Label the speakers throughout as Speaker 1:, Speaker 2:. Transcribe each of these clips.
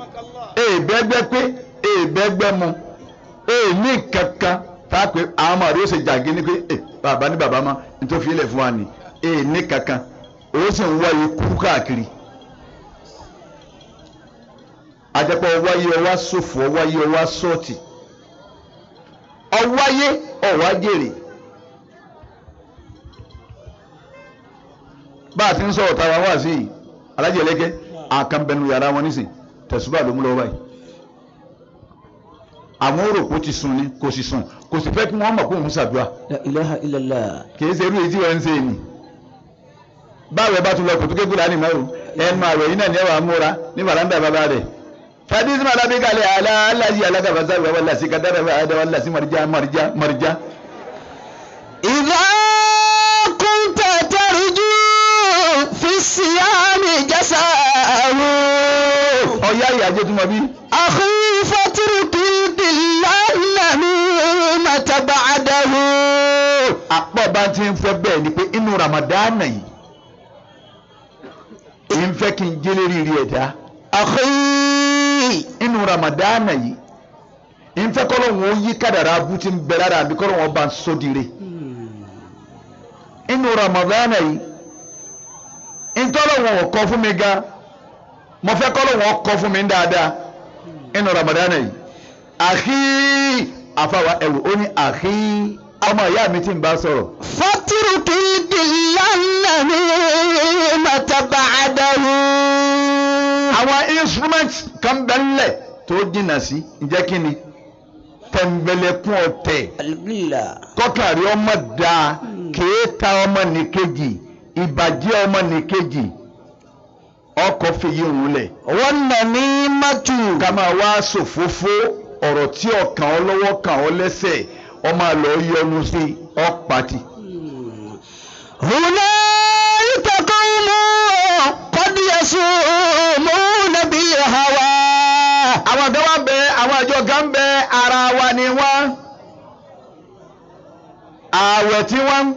Speaker 1: èèbẹ́gbẹ́ pé èèbẹ́gbẹ́ mu èèní kankan tá a pé àwọn ọmọ rẹ ó ṣe jàgé ní pé bàbá ní bàbá mọ nítorí fi ilẹ̀ fún wa ni èèní kankan ó sì ń wá ikú káàkiri àjẹpọ̀ ọwáyé ọwá ṣòfò ọwáyé ọwá sọ́ọ̀tì ọwáyé ọwá jèrè bá a ti ń sọ̀rọ̀ tara wá sí i alájẹ lẹ́gẹ́ àkànbẹ̀nu yàrá wọn nísìn tẹ̀sùbà ló mú lọ́wọ́ báyìí àwọn òròpó ti sùn ni kò sì sùn kò sì fẹ́ kí wọ́n mọ̀ pé òun ṣàdúrà.
Speaker 2: La ilaha illallah.
Speaker 1: kì í ṣe irú èyí tí wọ́n ń ṣe ni báwo bá tún lọ kòtò kékeré ní mẹ́rù ẹnu àwẹ̀ yìí náà ní ẹwà múra ní bàrándà bàbá rẹ̀ fàdísí máa lábẹ́ kalẹ̀ aláàlájì alágàfàṣà wà lásì kàdára wà lásì màrìjá.
Speaker 2: Idha kunta tarju fi siyami jasahu.
Speaker 1: ọ̀yá ìyàjẹ́ tó mọ bí.
Speaker 2: akhi fatruki billahi mata ba'dahu.
Speaker 1: àpọ̀ bá ti ń fẹ́ bẹ́ẹ̀ ni pé inú Ramadan yìí èyí ń fẹ́ kí n jẹ́ lérí rí ẹ̀dá.
Speaker 2: akhi
Speaker 1: inú Ramadan yìí ń fẹ́ kọ́ lóun ó yí kádàrá abú tí ń bẹ lára àbí kọ́ lóun ọba ń sódìrè. inú Ramadan yìí ń tọ́ lóun ọkọ fún mi gan mo fẹ́ kọ́ lóun ọkọ fún mi dáadáa. inú Ramadan yìí àkí àfàwà ẹ̀wò ó ní àkí ọmọ ìyá mi tí ń bá sọ̀rọ̀.
Speaker 2: fatruki billahi mata ba'dahu.
Speaker 1: àwọn instrument kan bẹ ńlẹ̀ tó jìnnà sí ǹjẹ́ kí ni tẹ̀m̀bẹ̀lẹ̀kún ọ̀tẹ̀ kọ́kàrí ọmọ dáa kéèta ọmọ nìkejì ìbàjẹ́ ọmọ nìkejì ọkọ̀ fèyí òun lẹ̀.
Speaker 2: wọ́n nà ní mátù.
Speaker 1: ká máa wá sòfófó ọ̀rọ̀ tí ọkàn ọ lọ́wọ́ kàn ọ lẹ́sẹ̀ ọmọ àlọ́ yọnu sí ọ̀pàtì.
Speaker 2: هنالك قوم قد يصومون بالهوى.
Speaker 1: àwọn kan wá bẹ àwọn àjọ kan bẹ ara wa ni wọ́n ààwẹ̀ tí wọ́n ń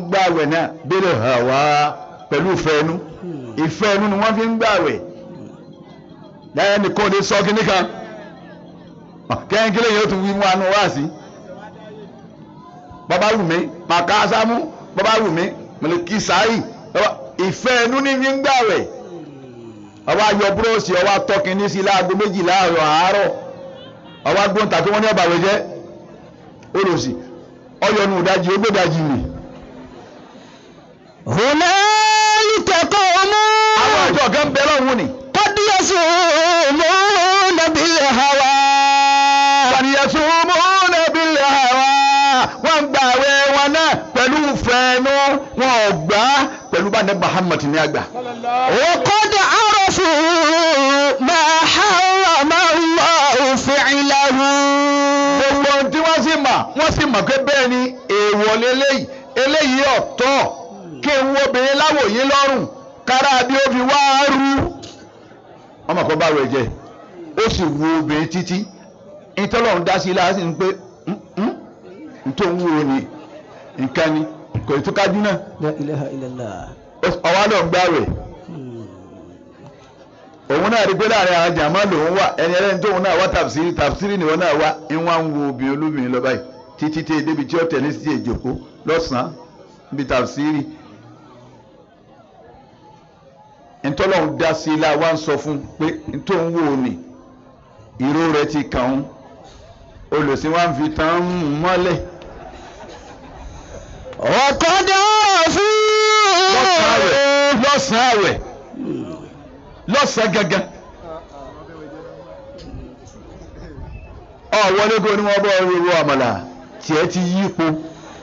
Speaker 1: gbà àwẹ̀ náà bẹ̀rẹ̀ hàwá pẹ̀lú ìfẹ́ ẹnu ìfẹ́ ẹnu ni wọ́n fi ń gbà àwẹ̀ lẹ́yìn nìkan lè sọ kí nìkan kẹ́hìn kílẹ̀ yóò tún wí mú àánú wá sí bàbá wù mí màkà sámú bàbá wù mí mọ̀lẹ́kì sáyì ìfẹ́ ẹnu ní fi ń gbà àwẹ̀ ọwọ́ ayọ̀ búrọ́ọ̀sì ọwọ́ atọ́kin ní sí láago 12 àárọ̀ ọwọ́ agbóhùntà tí wọ́n ní ọ̀bàwẹ̀ jẹ́ olùsì ọyọ̀nù ìdájì ogbódàjì mi.
Speaker 2: هنالك قوم
Speaker 1: àwọn ọjọ́ kan bẹ lọ́hùn ni.
Speaker 2: قد يصومون بالهوى.
Speaker 1: قد يصومون بالهوى wọ́n ń gbà àwẹ̀ wọn náà pẹ̀lú fẹ́ẹ́nu wọn ò gbà pẹ̀lú bá ní Muhammad ní àgbà.
Speaker 2: وقد عرفوا ما حرم الله فعله.
Speaker 1: gbogbo ohun tí wọ́n sì mọ̀ pé bẹ́ẹ̀ ni èèwọ̀ lélẹ́yìí eléyìí ọ̀tọ̀ kí n wo obìnrin láwòye lọ́rùn kára bí ó fi wá rú ọmọ kan bá rẹ̀ jẹ́ ó sì wo obìnrin títí ìtọ́lọ́run dá sí i láti ní pé nítorí òun wo ni nǹkan ni kò tó kájú náà.
Speaker 2: La ilaha illallah.
Speaker 1: ọwọ́ náà ń gbá rẹ̀ òun náà rí pé láàrin àwọn jàmá lòun wà ẹni ẹlẹ́ni tóun náà wá tàfsírì ni wọ́n náà wá ń wá ń wo obìnrin olóbìnrin lọ báyìí títí tẹ débi tí ó tẹ̀ ní sí èjòkó lọ́sàn-án níbi tàfsírì ntọ́lọ́hún dá sí ilá wa ń sọ fún pé ntòun wò ní ìró rẹ̀ ti kàn ń olùsìn wa ń fi tán mọ́lẹ̀.
Speaker 2: وقد عرفوا
Speaker 1: lọ́sàn-án àwẹ̀ lọ́sàn-án gangan wọlé kó ní wọ́n bọ́ owó àmàlà tiẹ̀ ti yípo.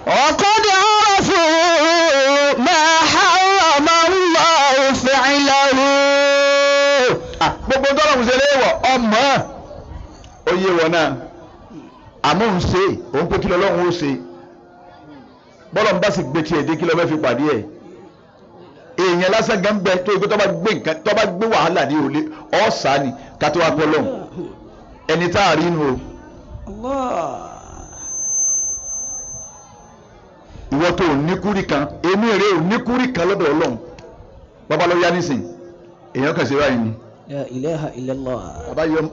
Speaker 2: وقد عرفوا ما حرم الله فعله.
Speaker 1: gbogbo tọ́lọ̀ ń ṣe léèwọ̀ ọmọ oyè wọn náà àmọ́ ń ṣe òun pé kí lọ́lọ́run ó ṣe bọ́lọ̀ ń bá sì gbé tiẹ̀ dé kí lọ́ fẹ́ fi pàdé ẹ̀ èèyàn lásán gan bẹ tó yẹ kó tó bá gbé wàhálà ní òlé ọ̀sán ni ká tó wá pẹ́ lọ́hùn ẹni tá a rí nu o. ìwọ tó níkúrì kan èmi rè ò níkúrì kan lọ́dọ̀ Ọlọ́run babalọ ya nísìn èèyàn kàn sí báyìí ni
Speaker 2: La ilaha illallah.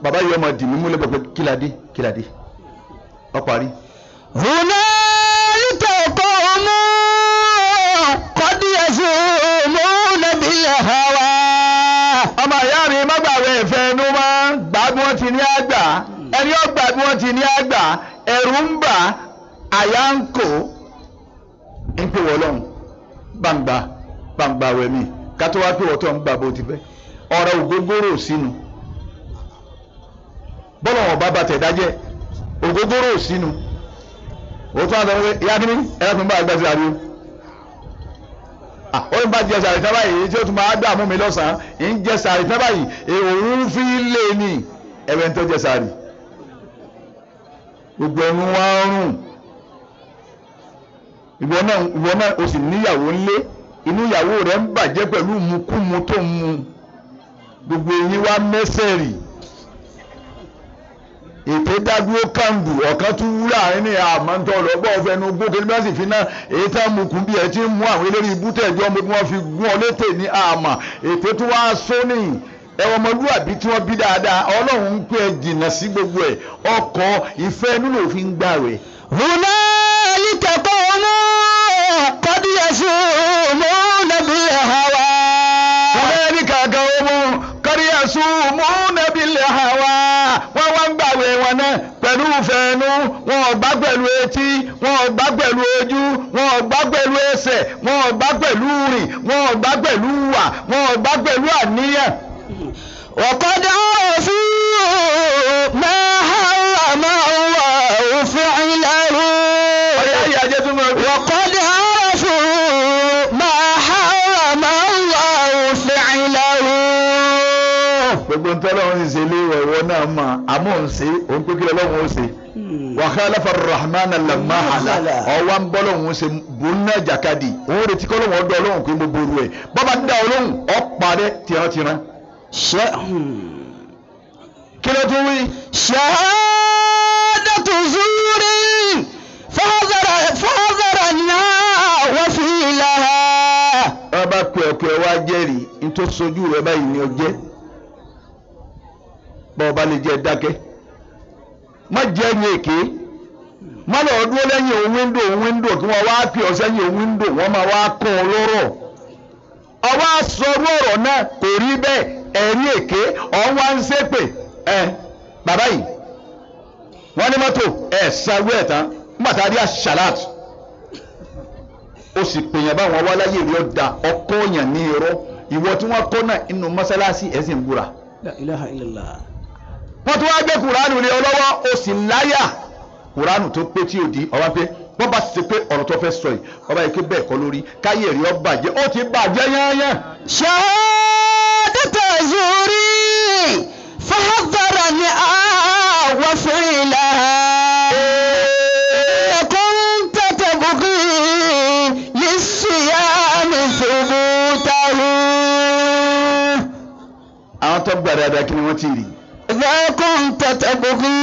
Speaker 1: bàbá yọ ọmọ dì mí múlẹ̀ bọ̀ pé kíládé ọ parí.
Speaker 2: هنالك قوم قد يزومون بالهوى.
Speaker 1: ọmọ ìyá mi má gbàgbé ìfẹ́ inú máa ń gbà bí wọ́n ti ní àgbà ẹni ó gbà bí wọ́n ti ní àgbà ẹ̀rù ń bà àyà ń kò ń pè wọ́n lọ́hùn gbàǹgbà wẹ̀ mí ká tó wá pé wọ́n tó ń gbà bó ti fẹ́ ọ̀rọ̀ ògógóró sínú bọ́lá wọn bá bàtẹ̀ dájẹ́ ògógóró sínú òtún àtàwọn pé ìyá kìíní ẹ̀rọ tó ń bá àgbà sí àríwó ó ń bá jẹ sàrì tán báyìí tí ó tún máa dààmú mi lọ́sàn-án ń jẹ sàrì tán báyìí òun fi lé ní ẹ̀rẹ̀ tó jẹ sàrì gbogbo ẹnu wa ń rùn ìwọ náà o sì níyàwó ńlé inú ìyàwó rẹ̀ ń bàjẹ́ pẹ̀lú mukúmu tó ń mu gbogbo eyín wa mẹ́sẹ̀rì ètè dádúró kàǹdù ọ̀kan tún wú láàrin ní àmọ́ntọ́ lọ́gbọ́ ọ̀fẹ́nu gbókè ní bẹ́sì fi náà èyí tá mú kún bí ẹ ti ń mú àwọn eléré ibùtẹ̀jọ́ ọmọ bí wọ́n fi gún ọ létè ní àmà ètè tún wá sóní ẹ̀wọ̀n ọmọlúwàbí tí wọ́n bí dáadáa ọlọ́run ń pè é jìnnà sí gbogbo ẹ̀ ọkọ̀ ìfẹ́ nínú òfin gbà rẹ̀.
Speaker 2: هنالك قوم قد يزومون بالهوى.
Speaker 1: هنالك قوم قد يزومون بالهوى. wọ́n wá ń gbàwé wọn náà pẹ̀lú fẹ́ẹ́nu wọn ò gbà pẹ̀lú etí wọn ò gbà pẹ̀lú ojú wọn ò gbà pẹ̀lú ẹsẹ̀ wọn ò gbà pẹ̀lú rìn wọn ò gbà pẹ̀lú wà wọn ò gbà pẹ̀lú àníyàn.
Speaker 2: وقد عرفوا ما حرم الله فعله. وقد عرفوا ما حرم الله فعله.
Speaker 1: gbogbo ń tọ́lọ́ wọn ṣe lé ìwọ̀ náà mọ̀ àmọ́ ń ṣe òun pé kí lọ́wọ́ ó ṣe. wa khalafa ar-rahman lamma hala ọwọ́ ń bọ́ lọ́wọ́ ṣe bùnà jàkadì òun retí kọ́ lọ́wọ́ ọdọ́ ọlọ́run pé mo boru ẹ̀ bọ́ba ń dá ọlọ́run ọ̀ parẹ́ tìrantìran. kí ló tún wí.
Speaker 2: شهادة زور فحذرنا وفي لها.
Speaker 1: ọba pẹ̀pẹ̀ wá jẹ́rìí nítorí sojú rẹ̀ báyìí ni ó jẹ́ bọ́ ọba lè jẹ́ dákẹ́ má jẹ́ ní èké má lọ dúró lẹ́yìn òun wíńdò kí wọ́n wá pè ọ́ sẹ́yìn òun wíńdò wọ́n máa wá kọ́ ọ lọ́rọ̀ ọwọ́ sọ̀rọ̀ ọ̀rọ̀ náà kò rí bẹ́ẹ̀ ẹ̀rí èké ọ̀hún wá ń ṣépè bàbá yìí wọ́n ní mọ́tò ṣàwé ẹ̀ tán nígbà tá a rí àṣàlát ó sì pèèyàn báwọn wá láyé rí ọ̀dà ọkọ̀ yàn ní irọ́ ìwọ tí wọ́n kọ́ náà inú mọ́sálásí ẹ̀ sì ń búra.
Speaker 2: La ilaha illallah.
Speaker 1: wọ́n tún wá gbé kùránù lé ọ lọ́wọ́ ó sì láyà kùránù tó pé tí ò di ọba pé wọ́n bá ṣe pé ọ̀rọ̀ tó fẹ́ sọ yìí ọba yìí ké bẹ́ẹ̀ kọ́ lórí káyé rí ọ bàjẹ́ ó ti bàjẹ́ yányán.
Speaker 2: شهادة زور فحذرنا وفي لها. كنت تبغي للصيام ثبوته.
Speaker 1: àwọn tó gbà dáadáa kí ni wọ́n ti rí.
Speaker 2: إذا كنت تبغي.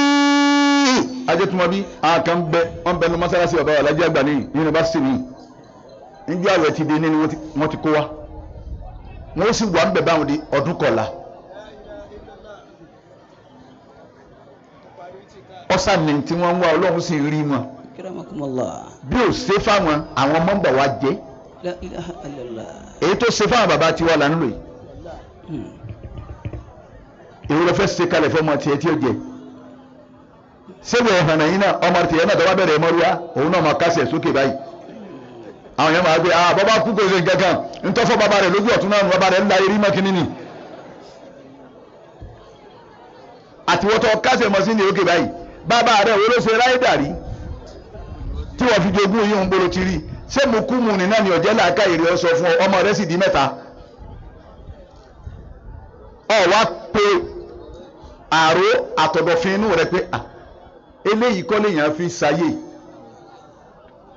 Speaker 1: ajé tó mọ bí àwọn kan bẹ wọn bẹ ní mọ́sálásí bàbá wa lájẹ́ àgbà ní yunifásitì ní níjọ́ àwẹ̀ ti dé ní wọ́n ti kó wa wọ́n sì wà ń bẹ̀ báwọn di ọdún kọ̀ọ̀la. ọ̀sán ní tí wọ́n ń wá ọlọ́run sì rí wọn.
Speaker 2: Akramakumullah.
Speaker 1: bí ó ṣe fáwọn àwọn ọmọ ń bọ̀ wá jẹ́.
Speaker 2: La ilaha illallah.
Speaker 1: èyí tó ṣe fáwọn bàbá tiwa là ń lò yìí. èyí ló fẹ́ ṣe kalẹ̀ fọmọ tiẹ̀ tí ó jẹ. sẹ́wọ̀n ẹ̀hànà yìí náà ọmọ tiẹ̀ náà tó bá bẹ̀rẹ̀ mọ́rúwá òun náà máa kásẹ̀ sókè báyìí. àwọn yẹn máa gbé bàbá kú kò ṣe gangan ntọ́fọ́ bàbá rẹ̀ lójú ọ̀tún náà bàbá rẹ̀ ńlá erí mọ́kínní ni. àtiwọ́tọ̀ kásẹ̀ mọ́ sí ní òkè báyìí bàbá rẹ̀ wo ló ṣe ráìdà rí tí wọ́n fi jogún yìí ń bolo ti rí ṣé mo kú mu nínú ni ọ̀jẹ́ làákà èrè ọ sọ fún ọ ọmọ rẹ̀ sì di mẹ́ta. ọ wá pé àrò àtọ̀dọ̀fin inú rẹ pé eléyìí kọ́ lèèyàn fi ṣayé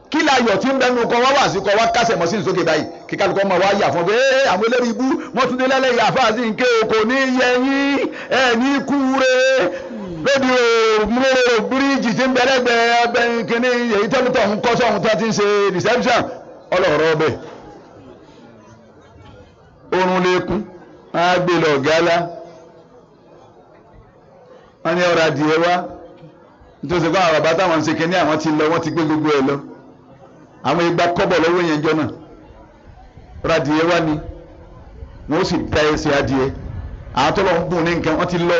Speaker 1: kí láyọ̀ tí ń bẹnu kọ́ wá wà sí kọ́ wá kásẹ̀ mọ́ sí ìsókè báyìí kí kálukọ́ máa wá yà fún ọ pé àwọn eléyìí ibú wọ́n tún dé lẹ́lẹ́yìí àfáàsì nké oko ní yẹyìn ẹ̀ ní kúure lóbi òmùrò bíríìjì tí ń bẹ̀rẹ̀gbẹ̀ ọbẹ̀ kìíní èyí tẹ́lifítọ̀ ń kọ́ sọ́hun tó ti ń ṣe reception ọlọ́ọ̀rọ̀ ọbẹ̀ oorun lẹ́kún á gbé lọ gálá wọ́n ní ọ̀rọ̀ adìẹ wá nítorí pé àwọn bàbá táwọn ń ṣe kínní àwọn ti lọ wọ́n ti gbé gbogbo ẹ̀ lọ àwọn igba kọ́bọ̀ lọ́wọ́ yẹn jọ náà ọ̀rọ̀ adìẹ wá ni wọ́n sì da ẹsẹ̀ adìẹ àwọn tó lọ ń bùn ní nǹkan wọ́n ti lọ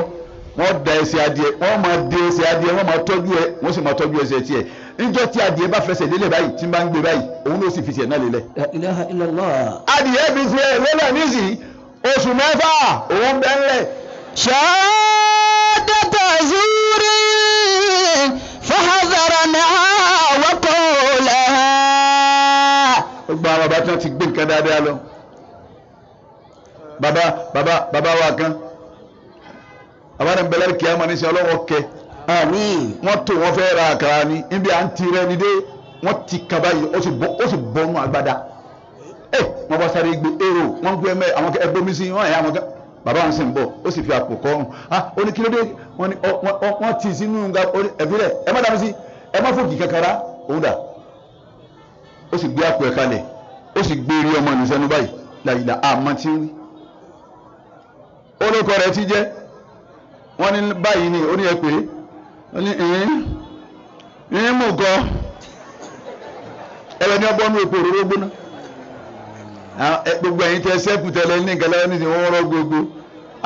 Speaker 1: wọ́n da ẹsẹ̀ adìẹ wọ́n máa de ẹsẹ̀ adìẹ wọ́n máa tọ́jú ẹ wọ́n sì máa tọ́jú ẹsẹ̀ tiẹ̀ níjọ́ tí adìẹ bá fẹsẹ̀ lélẹ̀ báyìí tí n bá ń gbé báyìí òun ló sì fi tiẹ̀ náà lélẹ̀.
Speaker 2: La ilaha illallah.
Speaker 1: adìẹ fi tiẹ̀ lélẹ̀ nísìnyí oṣù mẹ́fà òun bẹ́ ńlẹ̀.
Speaker 2: shahadata zuri fahadharana wa qawlaha.
Speaker 1: gbogbo àwọn bàbá tí wọ́n ti gbé nǹkan dáadáa lọ. bàbá wa kan àwọn ẹni bẹ̀rẹ̀ kí á máa ní sẹ́ ọlọ́wọ́ kẹ.
Speaker 2: àmín.
Speaker 1: wọ́n tó wọ́n fẹ́ ra àkàrà ni níbi à ń tirẹ̀ ni dé wọ́n ti kaba yìí ó sì bọ́nú agbada. wọ́n bá sáré gbé èrò wọ́n gbé ẹmẹ àwọn ẹgbẹ́ mi sí wọ́n ẹ̀yà àwọn kan bàbá wọn sì ń bọ̀ ó sì fi àpò kọ́rùn. ó ní kí ló dé wọ́n ti sínú ẹ̀fílẹ̀ ẹ má dàbí sí ẹ má fòkì kankara òun dà ó sì gbé àpò ẹ̀ kalẹ̀ ó sì gbé eré ọmọ nìsẹ́nu báyìí làyìlà àmọ́ tí ń rí. olùkọ́ rẹ̀ ti jẹ́ wọ́n ní báyìí ni ó ní ẹ pé ó ní ìyín mú kọ́ ẹ̀rọ ní ọgbọ́n ní epo òróró gbóná gbogbo ẹ̀yin tẹ sẹ́kù tẹ́lẹ̀ ní nǹkan lọ́wọ́ nísìnyí wọ́n rọ́ gbogbo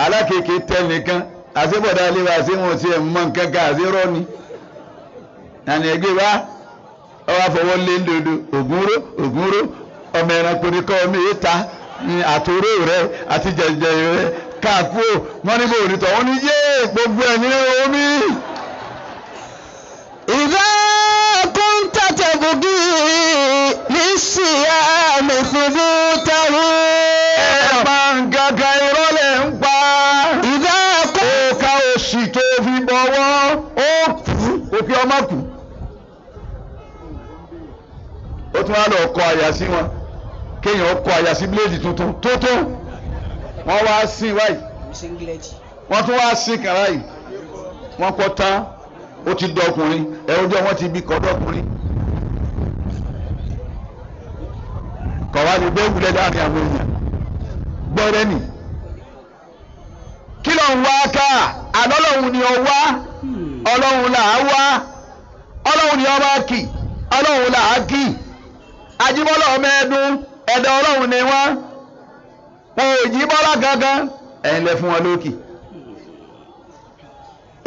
Speaker 1: alákèéké tẹ́ nìkan àṣebọ̀dá léwa àṣẹ wọn ti ẹ̀ mọ nǹkan ká àṣẹ rọ́ ni àní ẹgbẹ́ wa ọwọ́ àfọwọ́ lé ńdodo ògúnró ọmọ ẹranko ní kọ́ ọmọ èyí ta ní àtòrò rẹ àti jẹjẹ rẹ káàkó wọn ní bò ní tọ̀ wọ́n ní yé gbogbo ẹ̀ ní omi.
Speaker 2: idha kunta tabghi lis-siyami thubutahu.
Speaker 1: máa ń gàgà ìrọ̀lẹ́ ń pa.
Speaker 2: idha
Speaker 1: òkà òsì tó fi bọ̀wọ́ ó kú òkè ọmọ kù. ó tún wá lọ kọ àyà sí wọn kéèyàn kọ àyà sí bíléèdì tuntun wọ́n wá sí wáyìí wọ́n tún wá sí kàrá yìí wọ́n kọ́ tán ó ti dọkùnrin ẹ̀rọ jẹ́ wọ́n ti bí kọ́ dọkùnrin kọ̀ wá ní bẹ́ẹ̀ wúlẹ̀ dáhùn àwọn èèyàn gbọ́dẹ́ nì kí ló ń wá ká àlọ́lọ́hun ni ọ wá ọlọ́hun là á wá ọlọ́hun ni ọ bá kì ọlọ́hun là á kì ajíbọ́lá ọmọ ẹ̀dùn ẹ̀dọ̀ ọlọ́hun ni wọ́n wọn ò jí bọ́lá gangan ẹ̀yin lẹ fún wọn lókì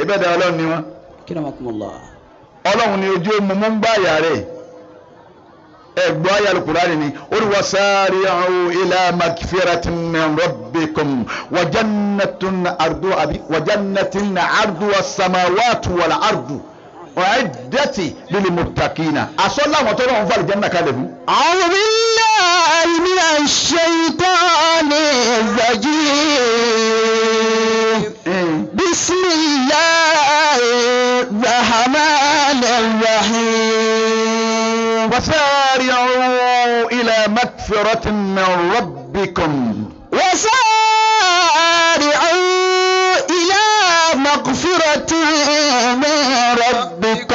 Speaker 1: ìbẹ̀dẹ̀ ọlọ́run ni wọ́n.
Speaker 2: Kiramakumullah.
Speaker 1: ọlọ́run ni ojú mú ń gbá àyà rẹ̀ ẹ̀gbọ́n ayé Al-Qur'ani ni wasari'u ila magfiratin min rabbikum wa jannatin arduha as-samawati wal ardu u'iddat lil muttaqina asọ́lá àwọn tó lọ́wọ́ fún àlùjánnà kalẹ̀ fún.
Speaker 2: A'udhu billahi minash shaitanir rajim. Bismillahir rahmanir rahim.
Speaker 1: wasari'u ila magfiratin min rabbikum.
Speaker 2: wasari'u ila magfiratin min rabbikum.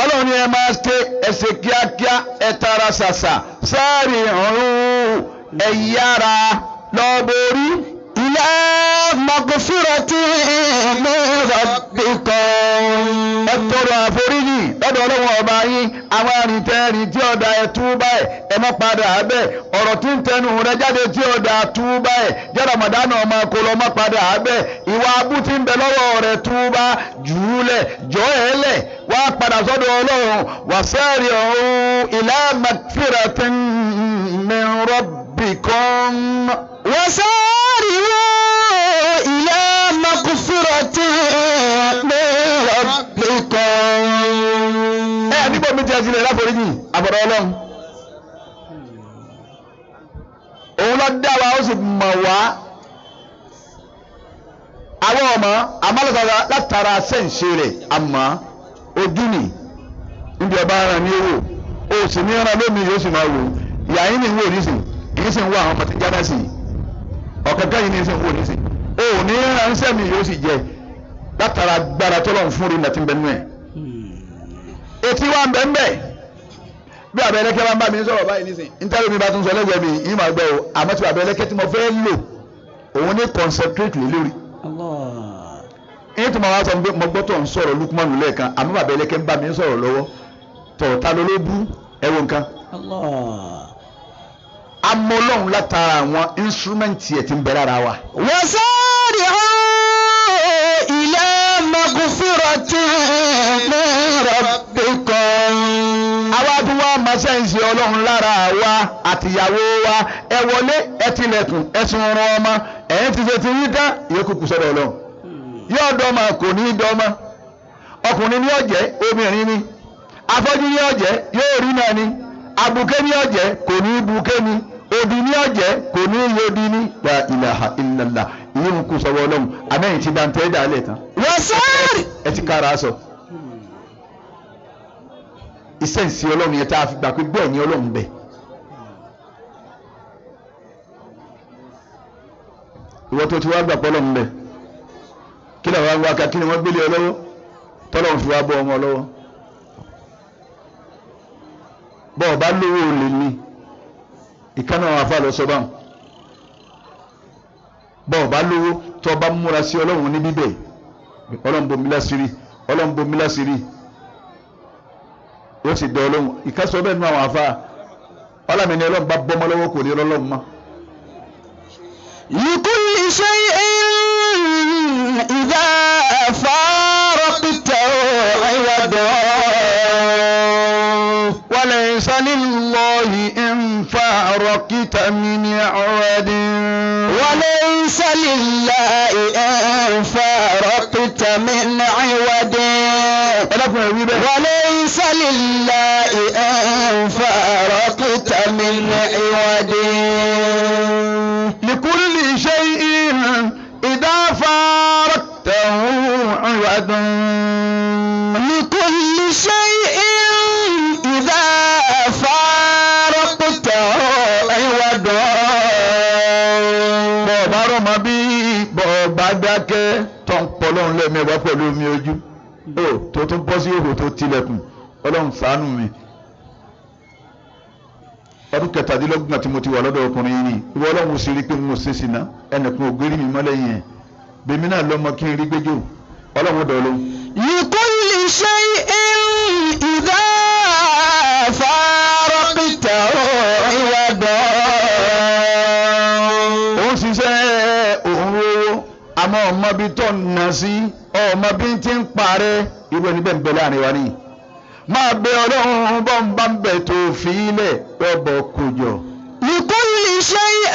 Speaker 1: ọlọ́run ni ẹ máa ṣe ẹsẹ̀ kíákíá ẹ tara ṣàṣà sáàrì ọ̀run ẹ yára lọ́bọ̀rí.
Speaker 2: ila magfiratin min rabbikum.
Speaker 1: ẹ tọrọ àforíjì lọ́dọ̀ ọlọ́run ọba yín àwọn arìntẹ́rìn tí ọ̀dà ẹ̀ túbà ẹ̀ má padà abẹ́ ọ̀rọ̀ tí ń tẹnu rẹ jáde tí ọ̀dà túbà ẹ̀ jẹ́ Ramadan ọmọ kò lọ́ má padà abẹ́ ìwà abú tí ń bẹ lọ́wọ́ rẹ túbà jùúlẹ̀ jọ́ ẹ̀ lẹ̀ wá padà sọ́dọ̀ ọlọ́run wasari'u ila magfiratin min rabbikum.
Speaker 2: wasari'u ila magfiratin min rabbikum.
Speaker 1: níbo mi ti ẹ sílẹ̀ láforíjì àbọ̀dọ̀ ọlọ́run òun ló dá wa ó sì mọ̀ wá àwọn ọmọ amálùkọ́ra látara sẹ́ǹsì rẹ̀ àmọ́ ojú nì níbi ọba ara ní owó o sì ní ọ̀rọ̀ lómi yóò sì máa wò ìyá yín ní ìwé onísìn èyí sì ń wá àwọn ọmọ tí jáde sí ọ̀kẹ́kẹ́ yìí ní sì ń wò onísìn o ò ní ránṣẹ́ mi yóò sì jẹ látara gbára tọ́lọ́run fún rí nàtí bẹ́ẹ̀ nù ẹ̀ etí wa ń bẹ ń bẹ bí abẹ́lẹ́kẹ́ bá ń bá mi sọ̀rọ̀ báyìí nísìn nítorí mi bá tún sọ lẹ́gbẹ̀ẹ́ mi yìí máa gbọ́ o àmọ́ tí abẹ́lẹ́kẹ́ tí mo fẹ́ lò òun ní concentrate lé lórí tí mo wá sọ pé mo gbọ́ tó ń sọ̀rọ̀ Lukman lẹ́ẹ̀kan àmọ́ bàbá ẹlẹ́kẹ́ ń bá mi ń sọ̀rọ̀ lọ́wọ́ tọ̀ọ̀ta ló bú ẹ̀wọ̀n nǹkan. Àmọ́ Ọlọ́run látara àwọn instrumenti ẹ̀ ti ń bẹ lára wa.
Speaker 2: wasari'u ila maghfiratin min rabbikum.
Speaker 1: Àwa tí wọ́n máa ṣẹ́yìnsì Ọlọ́run lára wa àtìyàwó wa ẹ wọlé ẹ tilẹ̀kùn ẹ sun ọrùn ọmọ ẹ̀yìn ti ṣe ti rí tán ìyókù kù sọ́dọ̀ Ọlọ́run. Yóò dọ́mọ kò ní í dọ́mọ ọkùnrin ní ọ̀jẹ́ obìnrin ní afọ́jú ní ọ̀jẹ́ yóò rí náà ní abuké ní ọ̀jẹ́ kò ní í buké ní odi ní ọ̀jẹ́ kò ní í yodi ní la ilaha illallah ìyókù kù sọ́dọ̀ Ọlọ́run amẹ́yìn ti bá ń tẹ́ dà lẹ̀ tán.
Speaker 2: wasari.
Speaker 1: ẹ ti kára sọ ìsẹ̀nsì Ọlọ́run yẹn tá a fi gbà pé bẹ́ẹ̀ ni Ọlọ́run bẹ̀. ìwọ tó ti wá gbà pé Ọlọ́run bẹ̀ kí làwọn àwọn aka kí ni wọ́n gbélé ọ lọ́wọ́ tọ́lọ́run fi wá bọ́ ọmọ lọ́wọ́. bọ́ọ̀ bá lówó olè ní ìkànnì àwọn afá lọ sọ báwọn bọ́ọ̀ bá lówó tó bá múra sí Ọlọ́run ní bíbẹ̀ Ọlọ́run bomi láṣìírí Ọlọ́run bomi láṣìírí ó sì dán Ọlọ́run ìkásọ bẹ́ẹ̀ nú àwọn afá ọlámìnira Ọlọ́run bá bọ́mọ lọ́wọ́ kò ní Ọlọ́run mọ́.
Speaker 2: likulli shay'in idha faraqtahu 'iwadan.
Speaker 1: walaysa lillahi in faraqta min 'iwadin.
Speaker 2: walaysa lillahi in faraqta min 'iwadin.
Speaker 1: ọlọ́kùnrin wí bẹ́ẹ̀.
Speaker 2: walaysa lillahi in faraqta min 'iwadin.
Speaker 1: لكل شيء إذا فارقته عوض.
Speaker 2: لكل شيء إذا فارقته عوض.
Speaker 1: bọ́ọ̀bá rọ̀mọ́ bí bọ́ọ̀bá dákẹ́ tó ń pọ̀ lọ́run lẹ́ẹ̀mẹ́wàá pẹ̀lú omi ojú tó tún bọ́ sí òhò tó tilẹ̀kùn Ọlọ́run ṣàánú mi. ọdún 17 tí mo ti wà lọ́dọ̀ ọkùnrin yìí ìwọ Ọlọ́run sì rí pé mo ṣe sìnà ẹnìkan ò gbérí mi mọ́ lẹ́yìn ẹ̀ bèmí náà lọ́mọ kí n rí gbẹ́jọ́ Ọlọ́run dọ̀ lóhùn.
Speaker 2: لكل شيء إذا فارقته عوضا.
Speaker 1: òun ṣiṣẹ́ òun rówó àmọ́ ọmọ bíi tó ń nà sí ọmọ bíi ti ń parẹ́ irú ẹni bẹ́ẹ̀ ń bẹ láàrin wa nìyí. máa bẹ Ọlọ́run bọ́ ń bá ń bẹ̀ tó fi ilẹ̀ lọ́bọ̀ kojọ.
Speaker 2: لكل شيء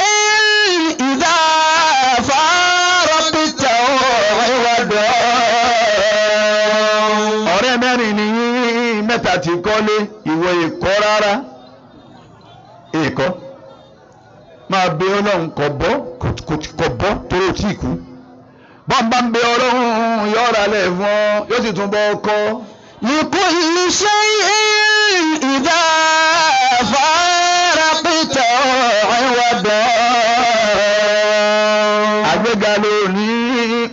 Speaker 2: إذا فارقته عوضا.
Speaker 1: ọ̀rẹ́ mẹ́rin ni mẹ́ta ti kọ́lé ìwọ ìkọ́ rárá èkó máa bẹ Ọlọ́run kò bọ́ torí ò tí ì kú bọ́ ń bá ń bẹ Ọlọ́run yọ̀ọ́ra lẹ̀ fún ọ yóò sì tún bọ́ ọkọ́.
Speaker 2: لكل شيء إذا فارقته عوضا.
Speaker 1: àgbéga ló ní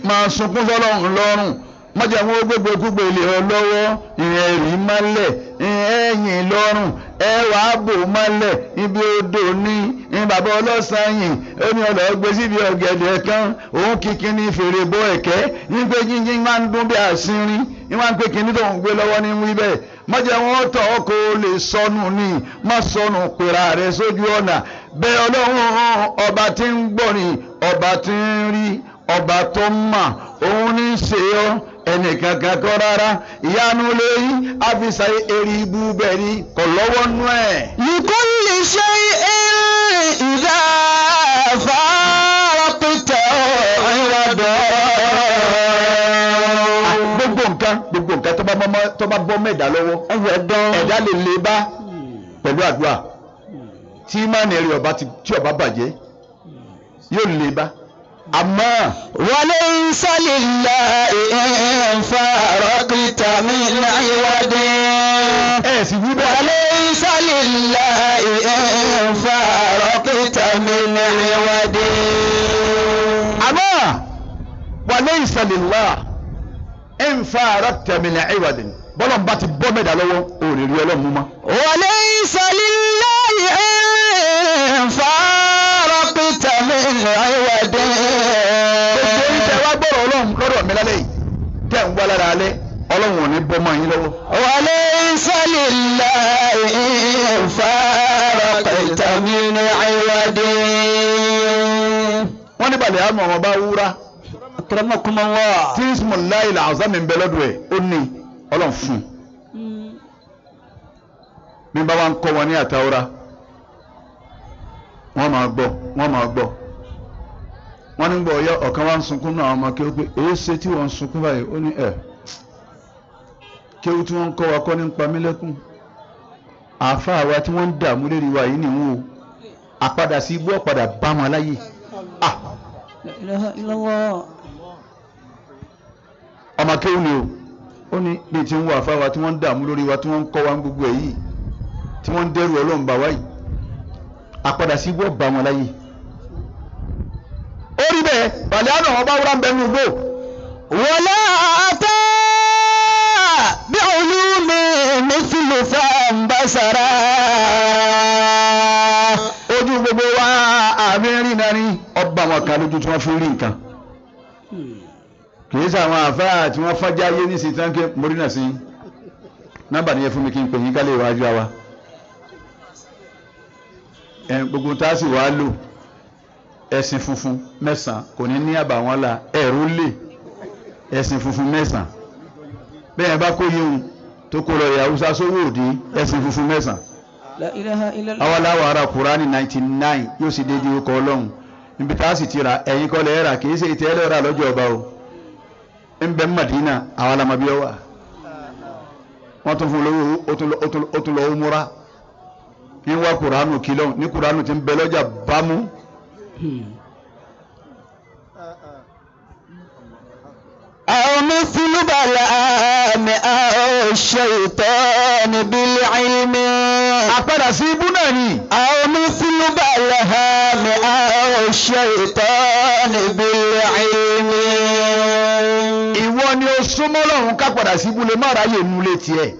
Speaker 1: máa sunkún fọ́lọ́run lọ́rùn mọ́jà wọn ó gbégbé gbogbo ilé ọ lọ́wọ́ ìyẹn rí mọ́lẹ̀ ẹ̀yìn lọ́rùn ẹ wàá bò mọ́lẹ̀ ibi odò ní bàbá ọlọ́sàn-yìn ó ní ọlọ́gbé síbi ọ̀gẹ̀dẹ̀ kan òun kìkìn ní fèrè bó ẹ̀kẹ́ ní pé jíjí máa ń dún bí àsínrín ní wọ́n á pé kíní tó ń gbé lọ́wọ́ ní wí bẹ́ẹ̀ mọ́jà wọn tọ̀ ọ́ kó lè sọnù ní má sọnù pèrà rẹ̀ sójú ọ̀nà bẹ́ẹ̀ Ọlọ́run ọba tí ń gbọ́rin ọba tí ń rí ọba tó ń mà òun ní í ṣe ọ́ ẹnìkan kan kọ́ rárá ìyanu lẹ́yìn àfisà èrì ibú bẹ́ẹ̀ ni kò lọ́wọ́ nú ẹ̀.
Speaker 2: لكل شيء إذا فارقته عوضا.
Speaker 1: gbogbo nǹkan tó bá bọ́ mẹ́ẹ̀dá lọ́wọ́ ẹ̀dá lè lè bá pẹ̀lú àdúrà tí ìmánì rẹ̀ tí ọba bàjẹ́ yóò lè bá àmọ́.
Speaker 2: وليس لله إن فارقت من عوض.
Speaker 1: ẹ sì wí bẹ́ẹ̀.
Speaker 2: وليس لله إن فارقت من عوض.
Speaker 1: àmọ́ وليس لله إن فارقت من عوض bọ́lọ̀ ń bá ti bọ́ mẹ́ta lọ́wọ́ òòrè rí Ọlọ́run mú mọ́.
Speaker 2: وليس لله إن فارقت من عوض.
Speaker 1: gbogbo ìtẹ̀ wá gbọ́rọ̀ Ọlọ́run lọ́dọ̀ mi lálẹ́ yìí tẹ́ ń wá lára alẹ́ ọlọ́run ò ní bọ́ mọ́ yín lọ́wọ́.
Speaker 2: وليس لله إن فارقت من عوض.
Speaker 1: wọ́n ní balẹ̀ àmọ́ ọmọ bá wúrà
Speaker 2: أكرمكم الله.
Speaker 1: tí ismullahi al-azam ń bẹ lọ́dọ̀ ẹ̀ ó ní ọlọ́run fún un. bí bá wa ń kọ́ wọn ní àtàwọ́ra wọ́n máa gbọ́ wọ́n ní gbọ́ ọ̀yọ́ ọ̀kan wá ń sunkún náà àwọn ọmọ kí ó pé èyí ṣe tí wọ́n ń sunkún báyìí ó ní kéwú tí wọ́n ń kọ́ wa kọ́ ní pa mí lẹ́kùn àáfàá wa tí wọ́n ń dààmú lérí wa yìí nìwọ̀n o àpadà sí ibú ọ̀padà bá wọn láyè.
Speaker 2: La ilaha illallah.
Speaker 1: ọmọ kéwú ni ó ní bí ti ń wọ àáfàá wa tí wọ́n ń dààmú lórí wa tí wọ́n ń kọ́ wa gbogbo ẹ̀ yìí tí wọ́n ń dẹ́rù ọlọ́run bá wa yìí àpadà sí ibú ọ̀bá wọn láyè. ó rí bẹ́ẹ̀ balẹ̀ àná wọn bá wúrà ń bẹ nínú igbó.
Speaker 2: ولا أتى بعلوم مثل فانبصرا.
Speaker 1: ojú gbogbo wa àmì rìnnà ní ọba wọn kan lójú tí wọ́n fi rí nǹkan kìí sàwọn àfáà tí wọ́n fọ́jà ayé ní ìsìn ké mórínà sí nọ́mbà nìyẹn fún mi kí n pè yín kálẹ̀ ìwájú wa gbogbo tá a sì wá lò ẹ̀sìn funfun mẹ́sàn-án kò ní ní àbàwọ́n la ẹ̀rú lè ẹ̀sìn funfun mẹ́sàn-án bẹ́ẹ̀ bá kó yíhun tó kó lọ ìyá Hausa sówó òde ẹ̀sìn funfun mẹ́sàn-án.
Speaker 2: La ilaha illallah.
Speaker 1: àwọn aláwọ̀ ara Kùránì 99 yóò sì dédé ọkọ̀ ọlọ́run níbi tá a sì ti ra ẹ̀yin kọ́ lẹ́ẹ̀ rà kìí ṣe ìtẹ́ ẹlẹ́ra lọ́jọ́ ọba o ń bẹ Mádínà àwọn alamọ̀bí ọwà wọ́n tún fún olówó ó tún lọ múra ní wá Kùránù kìlọ̀ ní Kùránù ti ń bẹ lọ́jà bámú.
Speaker 2: أو مثل بلعام أو الشيطان بالعلم.
Speaker 1: àpẹẹrẹ sí ibú náà ni.
Speaker 2: أو مثل بلعام أو الشيطان بالعلم.
Speaker 1: ìwọ ni o súnmọ́ lọ́hùn ká padà sí ibú lè má ráyè nu létí ẹ̀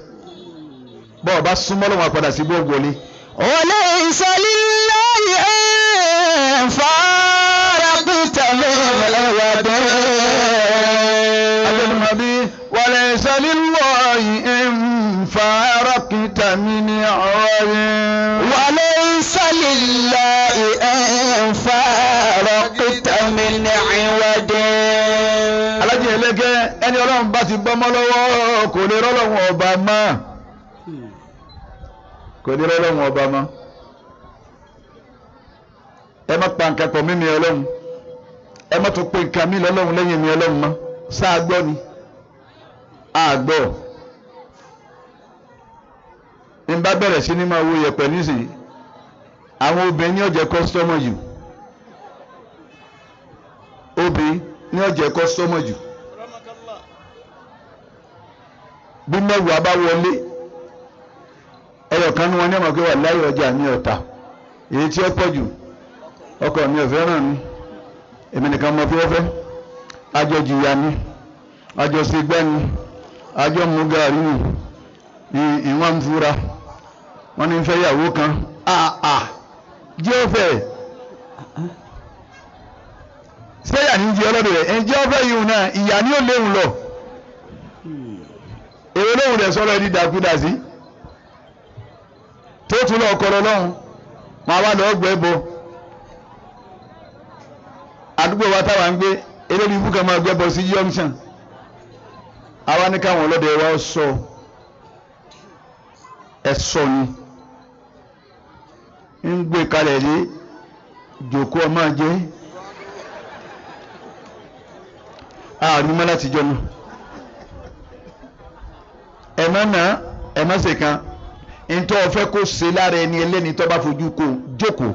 Speaker 1: bọ́ọ̀ bá súnmọ́ lọ́hùn padà sí ibú ògbólé.
Speaker 2: وليس لله إن فارقت من الود.
Speaker 1: وليس لله إن فارقت من عوض.
Speaker 2: وليس لله إن فارقت من عوض.
Speaker 1: alájẹ ẹlẹgẹ ẹni Ọlọ́run bá ti bọ́ mọ́ lọ́wọ́ kò lè rọ́lọ́run ọba mọ́ ẹ má pa nǹkan pọ̀ mímí Ọlọ́run ẹ má tún pe nǹkan mí lọ́lọ́run lẹ́yìn mi Ọlọ́run mọ́ sáà gbọ́ ni àgbọ̀ ń bá bẹ̀rẹ̀ sí ní máa wo yẹ̀pẹ̀ nísìnyí àwọn obìnrin ní ọ̀jẹ̀ kọ́sítọ́mọ̀ jù bí mẹ́wàá bá wọlé ẹyọ̀kan ní wọn ní ọmọ pé wà láyé ọjà mi ọ̀tà èyí tí ó pọ̀ jù ọkọ mi ò fẹ́ràn mi èmi nìkan mọ bí wọ́n fẹ́ àjọ jìyà ni àjọ ṣègbẹ́ ni àjọ mú gàrí ni ìwọ̀n ń fura wọ́n ní fẹ́ yàwó kan jẹ́ ọ̀fẹ́ sẹ́yà ní jẹ́ ọlọ́dọ̀ rẹ̀ ẹ̀jẹ̀ ọ̀fẹ́ yìí náà ìyá ni ó léwu lọ èrò lóhùn rẹ̀ sọ́rọ̀ ẹni dàkúdà sí tó tún lọ ọkọ̀ lọ́hùn máa wá lọ ọgbẹ́ bọ àdúgbò wa táwa ń gbé eléyìí ibú kan máa gbẹ́ bọ sí junction àwa ní káwọn ọlọ́dẹ wa sọ ẹ̀sọ́ ni ń gbé kalẹ̀ lé jòkó ọmọ jẹ́ ààrùn mọ́ láti jọ náà ẹ̀mọ́ ṣe kan ntọ́ ọ̀fẹ́ kó ṣe lára ẹni ẹlẹ́ni tó bá fojú kó jókòó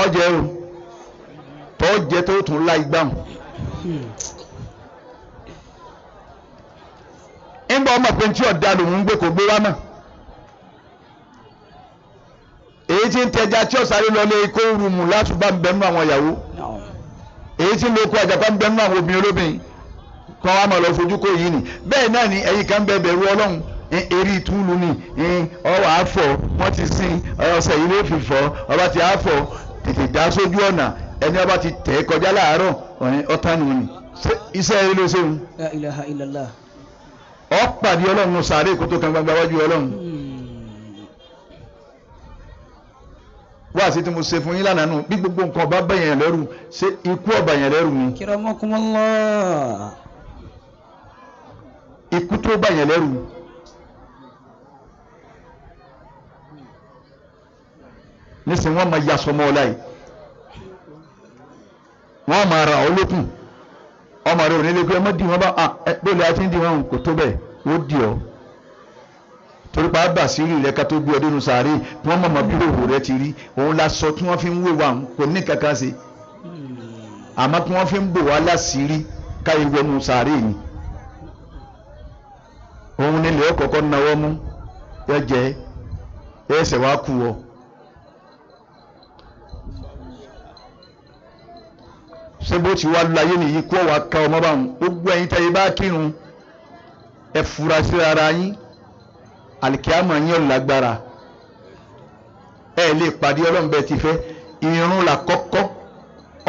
Speaker 1: ọ̀jẹ̀ o tó jẹ́ tó tún la igbá hàn. ńgbà ọmọ pé tí ọ̀dà lòun ń gbé kó gbé wá mọ̀ èyí tí ń tẹja tí ọ̀sáré lọ lé kó rùmù látúbà ń bẹ nínú àwọn ìyàwó èyí tí ń lo kó àjàpá ń bẹ nínú àwọn obìnrin olóbìnrin kọ́ wa máa lọ fojú kó yìí ni bẹ́ẹ̀ náà ni ẹ̀yin kan bẹ bẹ̀rù Ọlọ́run eré ìtúlù ni ọwọ́ àfọ̀ wọ́n ti sin ọ̀sẹ̀ yìí ló fi fọ́ ọba ti àfọ̀ tètè dá sójú ọ̀nà ẹni ọba ti tẹ̀ kọjá láàárọ̀ ọ̀tá nìyẹn ni iṣẹ́ yìí ló ṣeun
Speaker 2: La ilaha illallah.
Speaker 1: ọ pàdé ọlọ́run sàárè kó tó kan gbangba wájú ọlọ́run. wá sí tí mo ṣe fún yín lánàá nù bí gbogbo nǹkan ọba bá yẹn lẹ́rù ṣé ikú ọba yẹn lẹ́rù ni
Speaker 2: Kiramakumullah.
Speaker 1: ikú tó bá yẹn lẹ́rù. nísìnyí wọ́n máa yasọ mọ́ ọ láyìí wọ́n máa ra olókùn ọmọ rẹ ò ní lè pé ọmọ dì wọ́n bá bóòlù àti ń dì wọ́n kò tó bẹ́ẹ̀ ó dì ọ́ torí pa ábà sí rí rẹ ká tó gbé ọ dénú sàárè tí wọ́n mọ̀mọ́ bí òwò rẹ ti rí òun la sọ tí wọ́n fi ń wé wa kò ní kankan ṣe àmọ́ tí wọ́n fi ń bò wá láṣìírí káyé wọnú sàárè ni òun nílẹ̀ ọ̀kọ̀ọ̀kan náwó mú ẹ jẹ́ ẹsẹ̀ wá kú ọ. ṣé bó ti wá láyé nìyí kó wàá ka ọmọ báwọn gbogbo ẹ̀yin tẹ́ yìí bá kírun ẹ fura sí ara yín àlìkíyàmọ̀ yín ò lágbára ẹ lè pàdé ọlọ́run bẹ́ẹ̀ ti fẹ́ ìrun là kọ́kọ́